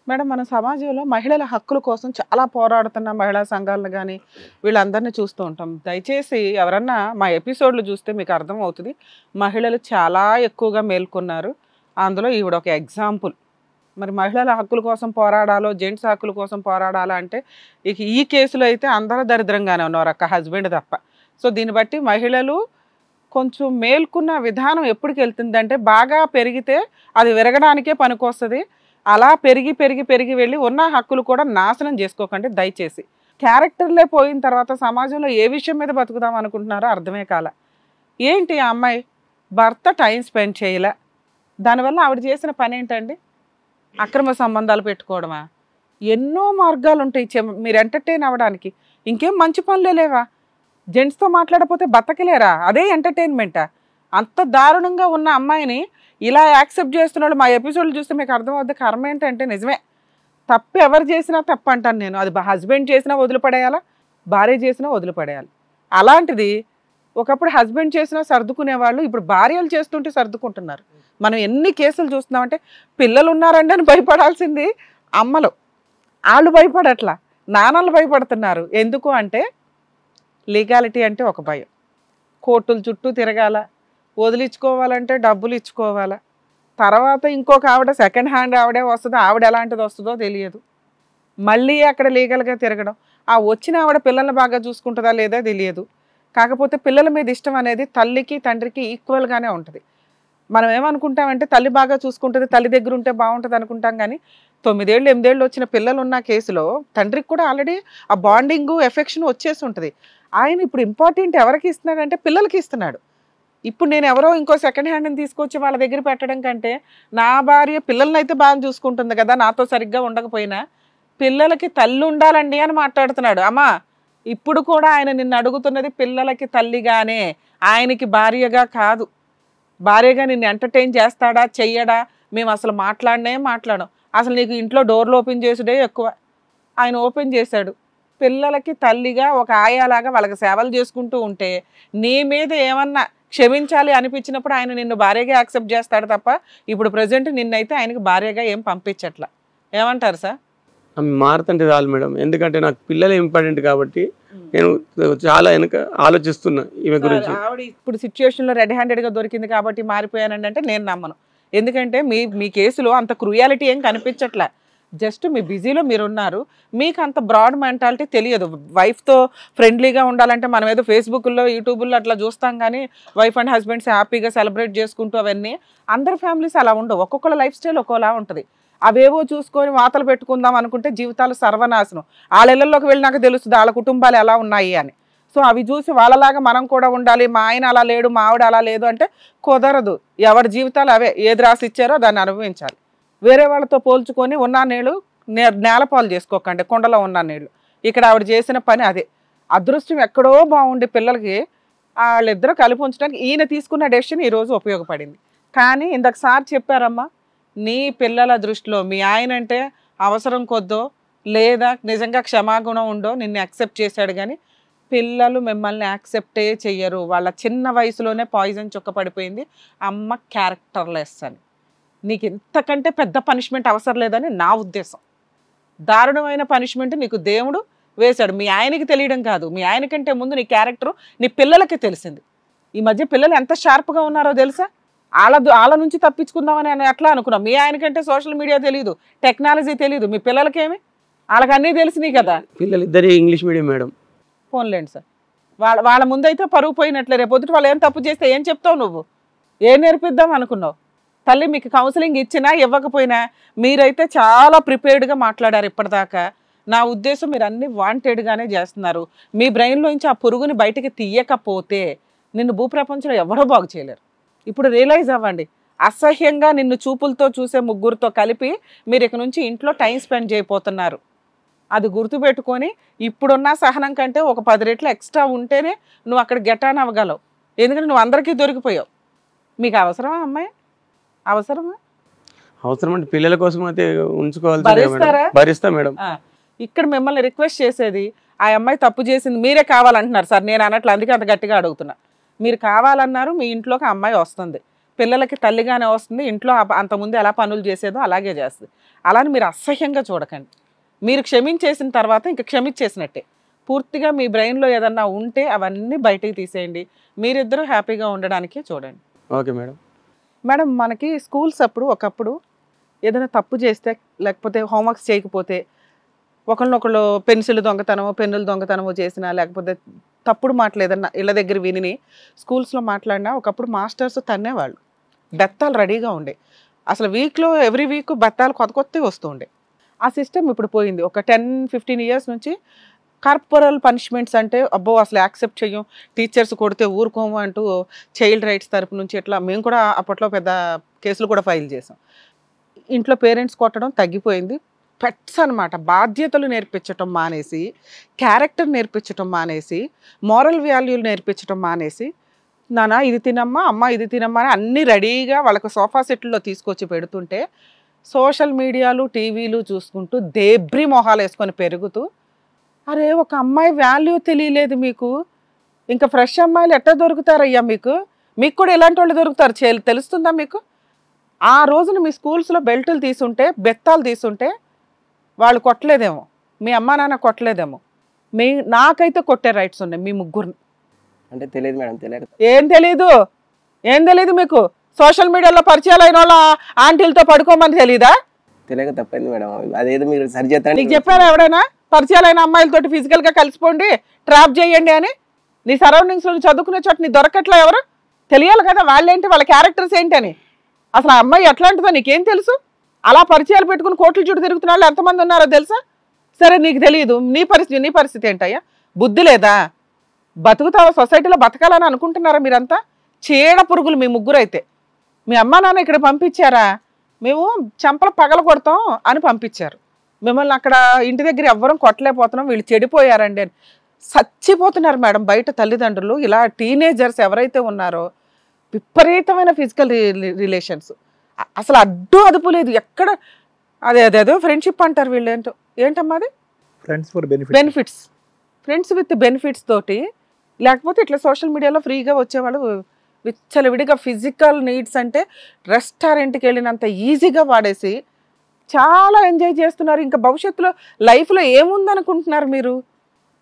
Madam మన సమాజంలో మహిళల హక్కుల కోసం చాలా పోరాడుతున్న మహిళా సంఘాలను కానీ వీళ్ళందరినీ చూస్తూ ఉంటాం. దయచేసి ఎవరన్నా మా ఎపిసోడ్లు చూస్తే మీకు అర్థమవుతుంది. మహిళలు చాలా ఎక్కువగా మేల్కొన్నారు. అందులో ఈవిడ ఒక ఎగ్జాంపుల్. మరి మహిళల హక్కుల కోసం పోరాడాలో, జెంట్స్ హక్కుల కోసం పోరాడాలా అంటే ఇక ఈ కేసులో అయితే అందరూ దరిద్రంగానే ఉన్నారు, అక్క హస్బెండ్ తప్ప. సో దీన్ని బట్టి మహిళలు కొంచెం మేల్కొన్న విధానం ఎప్పటికి వెళ్తుందంటే, బాగా పెరిగితే అది విరగడానికే పనికొస్తుంది. అలా పెరిగి పెరిగి పెరిగి వెళ్ళి ఉన్న హక్కులు కూడా నాశనం చేసుకోకండి దయచేసి. క్యారెక్టర్లే పోయిన తర్వాత సమాజంలో ఏ విషయం మీద బతుకుదాం అనుకుంటున్నారో అర్థమే కాల. ఏంటి ఆ అమ్మాయి భర్త టైం స్పెండ్ చేయలే, దానివల్ల ఆవిడ చేసిన పని ఏంటండి? అక్రమ సంబంధాలు పెట్టుకోవడమా? ఎన్నో మార్గాలు ఉంటాయి మీరు ఎంటర్టైన్ అవ్వడానికి. ఇంకేం మంచి పనులే లేవా? జెంట్స్తో మాట్లాడకపోతే బతకలేరా? అదే ఎంటర్టైన్మెంటా? అంత దారుణంగా ఉన్న అమ్మాయిని ఇలా యాక్సెప్ట్ చేస్తున్నాడు. మా ఎపిసోడ్లు చూస్తే మీకు అర్థమవుద్ది కర్మ ఏంటంటే నిజమే. తప్పు ఎవరు చేసినా తప్పు అంటాను నేను. అది హస్బెండ్ చేసినా వదిలిపడేయాలా, భార్య చేసినా వదిలిపడేయాలి. అలాంటిది ఒకప్పుడు హస్బెండ్ చేసినా సర్దుకునేవాళ్ళు, ఇప్పుడు భార్యలు చేస్తుంటే సర్దుకుంటున్నారు. మనం ఎన్ని కేసులు చూస్తున్నామంటే, పిల్లలు ఉన్నారండి అని భయపడాల్సింది అమ్మలు, వాళ్ళు భయపడట్లా, నాన్నలు భయపడుతున్నారు. ఎందుకు అంటే లీగాలిటీ అంటే ఒక భయం. కోర్టుల చుట్టూ తిరగాల, వదిలించుకోవాలంటే డబ్బులు ఇచ్చుకోవాలా, తర్వాత ఇంకొక ఆవిడ సెకండ్ హ్యాండ్ ఆవిడే వస్తుందో, ఆవిడ ఎలాంటిది వస్తుందో తెలియదు, మళ్ళీ అక్కడ లీగల్గా తిరగడం. ఆ వచ్చిన ఆవిడ పిల్లల్ని బాగా చూసుకుంటుందా లేదా తెలియదు. కాకపోతే పిల్లల మీద ఇష్టం అనేది తల్లికి తండ్రికి ఈక్వల్గానే ఉంటుంది. మనం ఏమనుకుంటామంటే తల్లి బాగా చూసుకుంటుంది, తల్లి దగ్గర ఉంటే బాగుంటుంది అనుకుంటాం. కానీ 9 ఏళ్ళు 8 ఏళ్ళు వచ్చిన పిల్లలు ఉన్న కేసులో తండ్రికి కూడా ఆల్రెడీ ఆ బాండింగు ఎఫెక్షన్ వచ్చేసి ఉంటుంది. ఆయన ఇప్పుడు ఇంపార్టెంట్ ఎవరికి ఇస్తున్నాడంటే పిల్లలకి ఇస్తున్నాడు. ఇప్పుడు నేను ఎవరో ఇంకో సెకండ్ హ్యాండ్ని తీసుకొచ్చి వాళ్ళ దగ్గర పెట్టడం కంటే, నా భార్య పిల్లల్ని అయితే బాగా చూసుకుంటుంది కదా, నాతో సరిగ్గా ఉండకపోయినా పిల్లలకి తల్లి ఉండాలండి అని మాట్లాడుతున్నాడు. అమ్మా, ఇప్పుడు కూడా ఆయన నిన్ను అడుగుతున్నది పిల్లలకి తల్లిగానే, ఆయనకి భార్యగా కాదు. భార్యగా నిన్ను ఎంటర్టైన్ చేస్తాడా చెయ్యడా మేము అసలు మాట్లాడం. అసలు నీకు ఇంట్లో డోర్లు ఓపెన్ చేసుడే ఎక్కువ. ఆయన ఓపెన్ చేశాడు. పిల్లలకి తల్లిగా ఒక ఆయాలాగా వాళ్ళకి సేవలు చేసుకుంటూ ఉంటే నీ మీద ఏమన్నా క్షమించాలి అనిపించినప్పుడు ఆయన నిన్ను భార్యగా యాక్సెప్ట్ చేస్తాడు తప్ప, ఇప్పుడు ప్రజెంట్ నిన్నైతే ఆయనకి భార్యగా ఏం పంపించట్లా. ఏమంటారు సార్? మారుతుంటే చాలు మేడం, ఎందుకంటే నాకు పిల్లలు ఇంపార్టెంట్ కాబట్టి నేను చాలా వెనక ఆలోచిస్తున్నా ఈమె గురించి. ఆవిడ ఇప్పుడు సిచ్యువేషన్లో రెడ్ హ్యాండెడ్గా దొరికింది కాబట్టి మారిపోయానండి అంటే నేను నమ్మను. ఎందుకంటే మీ కేసులో అంత క్రూయాలిటీ ఏం కనిపించట్లే. జస్ట్ మీ బిజీలో మీరున్నారు, మీకు అంత బ్రాడ్ మెంటాలిటీ తెలియదు. వైఫ్తో ఫ్రెండ్లీగా ఉండాలంటే మనం ఏదో ఫేస్బుక్లో యూట్యూబ్లో అట్లా చూస్తాం, కానీ వైఫ్ అండ్ హస్బెండ్స్ హ్యాపీగా సెలబ్రేట్ చేసుకుంటూ అవన్నీ అందరి ఫ్యామిలీస్ అలా ఉండవు. ఒక్కొక్కళ్ళ లైఫ్ స్టైల్ ఒక్కోలా ఉంటుంది. అవేవో చూసుకొని వాతలు పెట్టుకుందాం అనుకుంటే జీవితాలు సర్వనాశనం. వాళ్ళ ఇళ్ళల్లోకి వెళ్ళినాక తెలుస్తుంది వాళ్ళ కుటుంబాలు ఎలా ఉన్నాయి అని. సో అవి చూసి వాళ్ళలాగా మనం కూడా ఉండాలి, మా ఆయన అలా లేడు, మా ఆవిడ అలా లేదు అంటే కుదరదు. ఎవరి జీవితాలు అవే, ఏది రాసి ఇచ్చారో దాన్ని అనుభవించాలి. వేరే వాళ్ళతో పోల్చుకొని ఉన్న నీళ్ళు నేలపాలు చేసుకోకండి, కుండలో ఉన్న నీళ్ళు. ఇక్కడ ఆవిడ చేసిన పని అదే. అదృష్టం ఎక్కడో బాగుండి పిల్లలకి వాళ్ళిద్దరూ కలిపి ఉంచడానికి ఈయన తీసుకున్న డెసిషన్ ఈరోజు ఉపయోగపడింది. కానీ ఇందాక సార్ చెప్పారమ్మా, నీ పిల్లల దృష్టిలో మీ ఆయన అంటే అవసరం కొద్దో లేదా నిజంగా క్షమాగుణం ఉండో నిన్ను యాక్సెప్ట్ చేశాడు, కానీ పిల్లలు మిమ్మల్ని యాక్సెప్టే చెయ్యరు. వాళ్ళ చిన్న వయసులోనే పాయిజన్ చుక్క పడిపోయింది, అమ్మ క్యారెక్టర్లెస్ అని. నీకు ఇంతకంటే పెద్ద పనిష్మెంట్ అవసరం లేదని నా ఉద్దేశం. దారుణమైన పనిష్మెంట్ నీకు దేవుడు వేశాడు. మీ ఆయనకి తెలియడం కాదు, మీ ఆయనకంటే ముందు నీ క్యారెక్టరు నీ పిల్లలకి తెలిసింది. ఈ మధ్య పిల్లలు ఎంత షార్ప్గా ఉన్నారో తెలుసా? వాళ్ళ నుంచి తప్పించుకుందామని ఎట్లా అనుకున్నాం. మీ ఆయనకంటే సోషల్ మీడియా తెలియదు, టెక్నాలజీ తెలియదు, మీ పిల్లలకేమి? వాళ్ళకి అన్నీ తెలిసినాయి కదా. పిల్లలు ఇద్దరు ఇంగ్లీష్ మీడియం మేడం. ఫోన్లేండి సార్, వాళ్ళ ముందైతే పరువు పోయినట్లే. రేపు పొద్దుట వాళ్ళు ఏం తప్పు చేస్తే ఏం చెప్తావు నువ్వు? ఏం నేర్పిద్దాం అనుకున్నావు? తల్లి మీకు కౌన్సిలింగ్ ఇచ్చినా ఇవ్వకపోయినా మీరైతే చాలా ప్రిపేర్డ్గా మాట్లాడారు ఇప్పటిదాకా. నా ఉద్దేశం మీరు అన్ని వాంటెడ్గానే చేస్తున్నారు. మీ బ్రెయిన్లోంచి ఆ పురుగుని బయటికి తీయకపోతే నిన్ను భూప్రపంచంలో ఎవరో బాగు చేయలేరు. ఇప్పుడు రియలైజ్ అవ్వండి. అసహ్యంగా నిన్ను చూపులతో చూసే ముగ్గురితో కలిపి మీరు ఇక నుంచి ఇంట్లో టైం స్పెండ్ చేయబోతున్నారు. అది గుర్తుపెట్టుకొని ఇప్పుడున్న సహనం కంటే ఒక 10 రెట్లు ఎక్స్ట్రా ఉంటేనే నువ్వు అక్కడ గెటాన్ అవ్వగలవు. ఎందుకంటే నువ్వు అందరికీ దొరికిపోయావు. మీకు అవసరమా అమ్మాయి? అవసరమా? అవసరం అంటే పిల్లల కోసం అయితే ఉంచుకోవాలి. భరిస్తా మేడం. ఇక్కడ మిమ్మల్ని రిక్వెస్ట్ చేసేది, ఆ అమ్మాయి తప్పు చేసింది మీరే కావాలంటున్నారు సార్, నేను అన్నట్లు, అందుకే అంత గట్టిగా అడుగుతున్నా. మీరు కావాలన్నారు, మీ ఇంట్లోకి అమ్మాయి వస్తుంది, పిల్లలకి తల్లిగానే వస్తుంది, ఇంట్లో అంతకుముందు ఎలా పనులు చేసేదో అలాగే చేస్తుంది. అలాని మీరు అసహ్యంగా చూడకండి. మీరు క్షమించేసిన తర్వాత ఇంకా క్షమించేసినట్టే. పూర్తిగా మీ బ్రెయిన్లో ఏదన్నా ఉంటే అవన్నీ బయటికి తీసేయండి. మీరిద్దరూ హ్యాపీగా ఉండడానికి చూడండి. Okay madam. మేడం మనకి స్కూల్స్ అప్పుడు ఒకప్పుడు ఏదైనా తప్పు చేస్తే లేకపోతే హోంవర్క్స్ చేయకపోతే ఒకళ్ళనొకళ్ళు పెన్సిల్ దొంగతనమో పెన్నులు దొంగతనమో చేసినా లేకపోతే తప్పుడు మాటలు ఏదన్నా ఇళ్ళ దగ్గర విని స్కూల్స్లో మాట్లాడినా ఒకప్పుడు మాస్టర్స్ తన్నేవాళ్ళు. బెత్తాలు రెడీగా ఉండే. అసలు వీక్లో ఎవ్రీ వీక్ బెత్తాలు కొత్త కొత్తవి వస్తూ ఉండే. ఆ సిస్టమ్ ఇప్పుడు పోయింది. ఒక 10-15 ఇయర్స్ నుంచి కార్పొరల్ పనిష్మెంట్స్ అంటే అబ్బో అసలు యాక్సెప్ట్ చెయ్యం, టీచర్స్ కొడితే ఊరుకోము అంటూ చైల్డ్ రైట్స్ తరపు నుంచి ఇట్లా మేము కూడా అప్పట్లో పెద్ద కేసులు కూడా ఫైల్ చేసాం. ఇంట్లో పేరెంట్స్ కొట్టడం తగ్గిపోయింది. పెట్స్ అనమాట. బాధ్యతలు నేర్పించటం మానేసి, క్యారెక్టర్ నేర్పించటం మానేసి, మోరల్ వాల్యూలు నేర్పించటం మానేసి, నాన్న ఇది తినమ్మా, అమ్మ ఇది తినమ్మా అని అన్నీ రెడీగా వాళ్ళకు సోఫా సెట్లో తీసుకొచ్చి పెడుతుంటే సోషల్ మీడియాలు టీవీలు చూసుకుంటూ దేబ్రి మొహాలు వేసుకొని పెరుగుతూ, అరే ఒక అమ్మాయి వాల్యూ తెలియలేదు మీకు, ఇంకా ఫ్రెష్ అమ్మాయిలు ఎట్లా దొరుకుతారయ్యా మీకు కూడా ఇలాంటి వాళ్ళు దొరుకుతారు తెలుస్తుందా మీకు? ఆ రోజున మీ స్కూల్స్లో బెల్టులు తీసుంటే బెత్తాలు తీసుంటే వాళ్ళు కొట్టలేదేమో, మీ అమ్మా నాన్న కొట్టలేదేమో. నాకైతే కొట్టే రైట్స్ ఉన్నాయి మీ ముగ్గురిని. అంటే తెలియదు మేడం. తెలియదు. ఏం తెలియదు మీకు? సోషల్ మీడియాలో పరిచయాలు అయిన వాళ్ళ ఆంటీలతో పడుకోమని తెలీదా? తెలియక తప్పైంది మేడం. అదేదో మీరు సరి చేస్తారని నీకు చెప్పారా ఎవడైనా పరిచయాలైన అమ్మాయిలతోటి ఫిజికల్గా కలిసిపోండి, ట్రాప్ చేయండి అని? నీ సరౌండింగ్స్లో చదువుకునే చోట నీ దొరకట్లా ఎవరు? తెలియాలి కదా వాళ్ళేంటి, వాళ్ళ క్యారెక్టర్స్ ఏంటి అని. అసలు ఆ అమ్మాయి ఎట్లాంటిదో నీకేం తెలుసు? అలా పరిచయాలు పెట్టుకుని కోట్ల చుట్టూ తిరుగుతున్న వాళ్ళు ఎంతమంది ఉన్నారో తెలుసా? సరే నీకు తెలియదు, నీ పరిస్థితి ఏంటయ్యా? బుద్ధి లేదా? బతుకుతావా? సొసైటీలో బతకాలని అనుకుంటున్నారా మీరంతా? చీడ పురుగులు మీ ముగ్గురు. అయితే మీ అమ్మా నాన్న ఇక్కడ పంపించారా? మేము చెంపలు పగల కొడతాం అని పంపించారు. మిమ్మల్ని అక్కడ ఇంటి దగ్గర ఎవ్వరం కొట్టలేకపోతున్నాం, వీళ్ళు చెడిపోయారండి అని చచ్చిపోతున్నారు మేడం బయట తల్లిదండ్రులు. ఇలా టీనేజర్స్ ఎవరైతే ఉన్నారో విపరీతమైన ఫిజికల్ రిలేషన్స్, అసలు అడ్డు అదుపు లేదు ఎక్కడ. అదేదో ఫ్రెండ్షిప్ అంటారు వీళ్ళు. ఏంటమ్మా అది? Friends for benefits, friends with benefits తోటి. లేకపోతే ఇట్లా సోషల్ మీడియాలో ఫ్రీగా వచ్చేవాళ్ళు విచ్చలవిడిగా ఫిజికల్ నీడ్స్ అంటే రెస్టారెంట్కి వెళ్ళినంత ఈజీగా వాడేసి చాలా ఎంజాయ్ చేస్తున్నారు. ఇంకా భవిష్యత్తులో లైఫ్లో ఏముందనుకుంటున్నారు మీరు?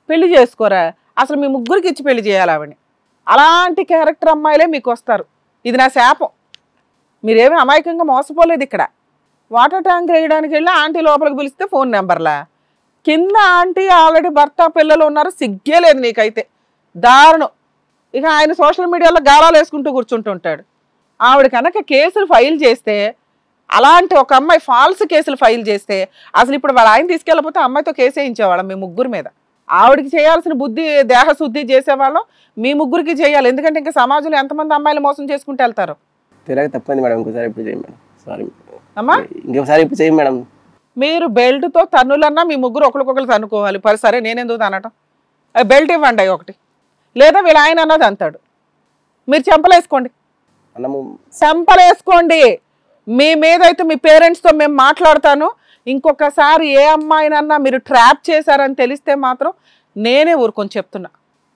పెళ్లి చేసుకోరా? అసలు మీ ముగ్గురికి ఇచ్చి పెళ్లి చేయాలి ఆవిడని. అలాంటి క్యారెక్టర్ అమ్మాయిలే మీకు వస్తారు. ఇది నా శాపం. మీరేమీ అమాయకంగా మోసపోలేదు. ఇక్కడ వాటర్ ట్యాంక్ వేయడానికి వెళ్ళి ఆంటీ లోపలికి పిలిస్తే ఫోన్ నెంబర్లా, కింద ఆంటీ ఆల్రెడీ భర్త పిల్లలు ఉన్నారు, సిగ్గే లేదు నీకైతే. దారుణం. ఇక ఆయన సోషల్ మీడియాలో గాలాలు వేసుకుంటూ కూర్చుంటుంటాడు. ఆవిడ కనుక కేసులు ఫైల్ చేస్తే, అలాంటి ఒక అమ్మాయి ఫాల్స్ కేసులు ఫైల్ చేస్తే అసలు ఇప్పుడు వాళ్ళ ఆయన తీసుకెళ్ళకపోతే అమ్మాయితో కేసు వేయించేవాళ్ళం మీ ముగ్గురు మీద. ఆవిడకి చేయాల్సిన బుద్ధి దేహశుద్ధి చేసేవాళ్ళం మీ ముగ్గురికి చేయాలి. ఎందుకంటే ఇంకా సమాజంలో ఎంతమంది అమ్మాయిలు మోసం చేసుకుంటూ వెళ్తారు. తెలియక తప్పైంది మేడం. ఇంకోసారి ఇప్పుడు చేయండి మేడం. సారీ అమ్మా. ఇంకోసారి ఇప్పుడు చేయండి మేడం. మీరు బెల్ట్తో తన్నులన్నా మీ ముగ్గురు ఒకరికొకరు తన్నుకోవాలి. సరే నేనెందుకు తనటం? బెల్ట్ ఇవ్వండి ఒకటి, లేదా వీళ్ళ ఆయన అన్నది అంతాడు. మీరు చెంపలేసుకోండి, చెంపలేసుకోండి. మీ మీద అయితే మీ పేరెంట్స్తో మేము మాట్లాడతాను. ఇంకొకసారి ఏ అమ్మాయినన్నా మీరు ట్రాప్ చేశారని తెలిస్తే మాత్రం నేనే ఊరుకొని చెప్తున్నా.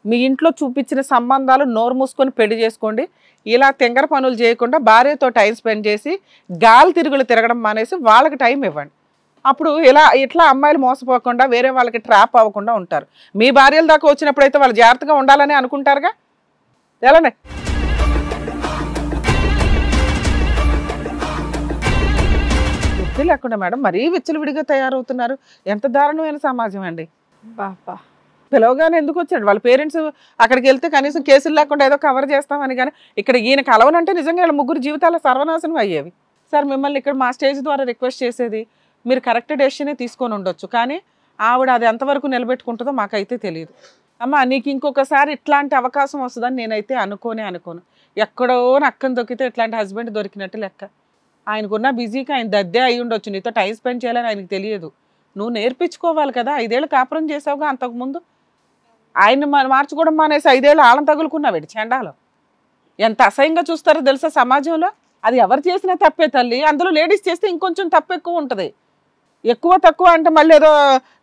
మీ ఇంట్లో చూపించిన సంబంధాలు నోరు మూసుకొని పెళ్లి చేసుకోండి. ఇలా తెంగర పనులు చేయకుండా భార్యతో టైం స్పెండ్ చేసి గాలి తిరుగులు తిరగడం మానేసి వాళ్ళకి టైం ఇవ్వండి. అప్పుడు ఇట్లా అమ్మాయిలు మోసపోకుండా వేరే వాళ్ళకి ట్రాప్ అవ్వకుండా ఉంటారు. మీ భార్యల దాకా వచ్చినప్పుడైతే వాళ్ళు జాగ్రత్తగా ఉండాలని అనుకుంటారుగా. ఎలానే బుద్ధి లేకుండా మేడం మరీ విచ్చలవిడిగా తయారవుతున్నారు. ఎంత దారుణమైన సమాజం అండి. బాబా పిలవగానే ఎందుకు వచ్చాడు? వాళ్ళ పేరెంట్స్ అక్కడికి వెళ్తే కనీసం కేసులు లేకుండా ఏదో కవర్ చేస్తామని. కానీ ఇక్కడ ఈయన కలవనంటే నిజంగా వీళ్ళ ముగ్గురు జీవితాల సర్వనాశనం అయ్యేవి. సార్ మిమ్మల్ని ఇక్కడ మా స్టేజ్ ద్వారా రిక్వెస్ట్ చేసేది, మీరు కరెక్ట్ డెసిషనే తీసుకొని ఉండొచ్చు, కానీ ఆవిడ అది ఎంతవరకు నిలబెట్టుకుంటుందో మాకైతే తెలియదు. అమ్మ నీకు ఇంకొకసారి ఇట్లాంటి అవకాశం వస్తుందని నేనైతే అనుకోను. ఎక్కడో నక్కని దొక్కితే ఇట్లాంటి హస్బెండ్ దొరికినట్టు లెక్క. ఆయనకున్న బిజీకి ఆయన దద్దే అయి ఉండొచ్చు, నీతో టైం స్పెండ్ చేయాలని ఆయనకు తెలియదు. నువ్వు నేర్పించుకోవాలి కదా. 5 ఏళ్ళు కాపురం చేసావుగా అంతకుముందు. ఆయన మార్చుకోవడం మానేసి 5 ఏళ్ళు ఆళ్ళం తగులుకున్నావేటి చెండాలో. ఎంత అసహ్యంగా చూస్తారో తెలుసా సమాజంలో. అది ఎవరు చేసినా తప్పే తల్లి. అందులో లేడీస్ చేస్తే ఇంకొంచెం తప్పు ఎక్కువ ఉంటుంది. ఎక్కువ తక్కువ అంటే మళ్ళీ ఏదో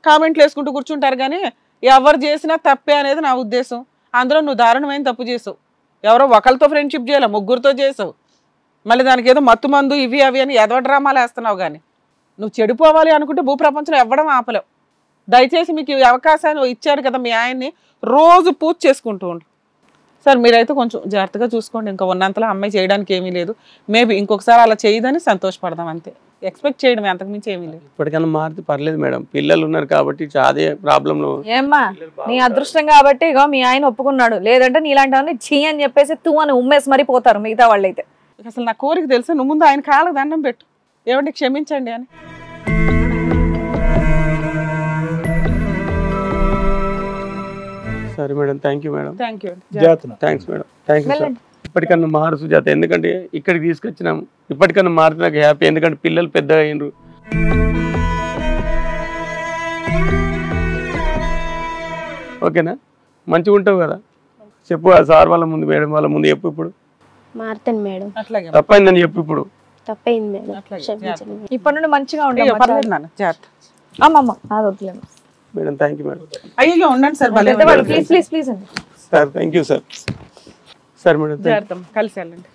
కామెంట్లు వేసుకుంటూ కూర్చుంటారు. కానీ ఎవరు చేసినా తప్పే అనేది నా ఉద్దేశం. అందులో నువ్వు దారుణమైన తప్పు చేసావు. ఎవరో ఒకరితో ఫ్రెండ్షిప్ చేయాలి, ముగ్గురితో చేసావు. మళ్ళీ దానికి ఏదో మత్తు మందు ఇవి అవి అని ఎదవ డ్రామాలు వేస్తున్నావు. కానీ నువ్వు చెడిపోవాలి అనుకుంటే భూప్రపంచంలో ఎవ్వడం ఆపలేవు. దయచేసి మీకు ఈ అవకాశాన్ని ఇచ్చారు కదా మీ ఆయన్ని, రోజు పూజ చేసుకుంటూ ఉండు సార్. మీరైతే కొంచెం జాగ్రత్తగా చూసుకోండి. ఇంకా ఉన్నంతలో అమ్మాయి చేయడానికి ఏమీ లేదు. మేబీ ఇంకొకసారి అలా చేయదని సంతోషపడదాం అంతే. ఎక్స్పెక్ట్ చేయడం అంతకుమించి ఏమీ లేదు. ఇప్పటికైనా మారితే పర్లేదు మేడం, పిల్లలు ఉన్నారు కాబట్టి అదే ప్రాబ్లంలో. ఏమ్మా నీ అదృష్టం కాబట్టి ఇగో మీ ఆయన ఒప్పుకున్నాడు, లేదంటే నీలాంటి చీ అని చెప్పేసి తూ అని ఉమ్మేసి మరీ పోతారు మిగతా వాళ్ళు అయితే. అసలు నా కోరిక తెలుసా, నువ్వు ముందు ఆయన కాళ్ళకు దండం పెట్టు, ఏమంటే క్షమించండి అని. సరే madam, thank you madam. Thank you. Thanks madam, thank you sir. ఇప్పటికన్నా మారు సుజాత, ఎందుకంటే ఇక్కడికి తీసుకొచ్చినాం. ఇప్పటికన్నా మారితే నాకు హ్యాపీ, ఎందుకంటే పిల్లలు పెద్దగా అయినరు. ఓకేనా, మంచిగా ఉంటావు కదా? చెప్పు ఆ సార్ వాళ్ళ ముందు, మేడం వాళ్ళ ముందు చెప్పు. ఇప్పుడు మారుతాను మేడం. అట్లాగే తప్పైందని చెప్పు. ఇప్పుడు తప్పైంది మేడం, క్షమించండి. ఇప్పటి నుండి మంచిగా పర్లేదు ఉండాలి. నాన్న, జాగ్రత్త. అమ్మమ్మ అది వద్దులేము. Madam thank you madam. అయ్యో ఉండండి సార్, ప్లీజ్ ప్లీజ్ ప్లీజ్ అండి sir. Thank you sir. Sir madam జాగ్రత్త, కలిసి వెళ్ళండి.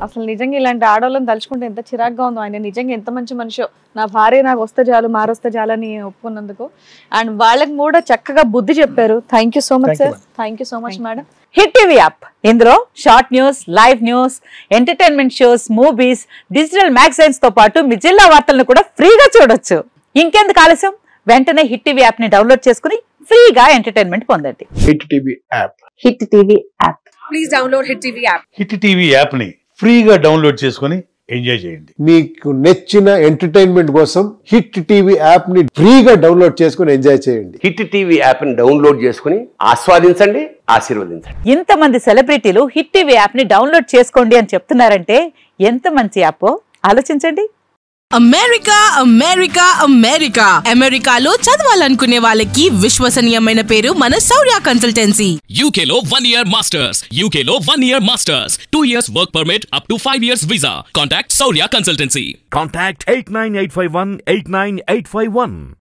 అసలు నిజంగా ఇలాంటి ఆడవాళ్ళని తలుచుకుంటే ఎంత చిరాగ్గా ఉందో. ఆయన నిజంగా ఎంత మంచి మనిషో. నా భార్య నాకు వస్తే చాలు, మారొస్తే చాలు అని ఒప్పుకున్నందుకు. అండ్ వాళ్ళకి కూడా చక్కగా బుద్ధి చెప్పారు. Thank you so much sir. Thank you so much madam. Hit TV app, ఇందులో short news, live news, entertainment shows, movies, digital magazines తో పాటు మీ జిల్లా వార్తలను కూడా ఫ్రీగా చూడొచ్చు. ఇంకెందుకు ఆలస్యం, వెంటనే హిట్ టీవీ యాప్ ని డౌన్లోడ్ చేసుకుని ఫ్రీగా ఎంటర్టైన్మెంట్ పొందండి. Hit TV app. Hit TV app. Please download hit TV app. Hit TV app ని ఫ్రీగా డౌన్లోడ్ చేసుకుని ఎంజాయ్ చేయండి. మీకు నచ్చిన ఎంటర్టైన్మెంట్ కోసం హిట్ టీవీ యాప్ ని ఫ్రీగా డౌన్లోడ్ చేసుకుని ఎంజాయ్ చేయండి. హిట్ టీవీ యాప్ ని డౌన్లోడ్ చేసుకుని ఆస్వాదించండి, ఆశీర్వదించండి. ఇంతమంది సెలబ్రిటీలు హిట్ టీవీ యాప్ ని డౌన్లోడ్ చేసుకోండి అని చెప్తున్నారంటే ఎంత మంచి యాప్ ఆలోచించండి. అమెరికా అమెరికా అమెరికా అమెరికాలో చదవాలనుకునే వాళ్ళకి విశ్వసనీయమైన పేరు మన శౌర్య కన్సల్టెన్సీ. UK లో 1 year masters, UK లో 1 year masters, 2 years work permit up to 5 years visa. Contact Shaurya Consultancy. Contact 89851 89851.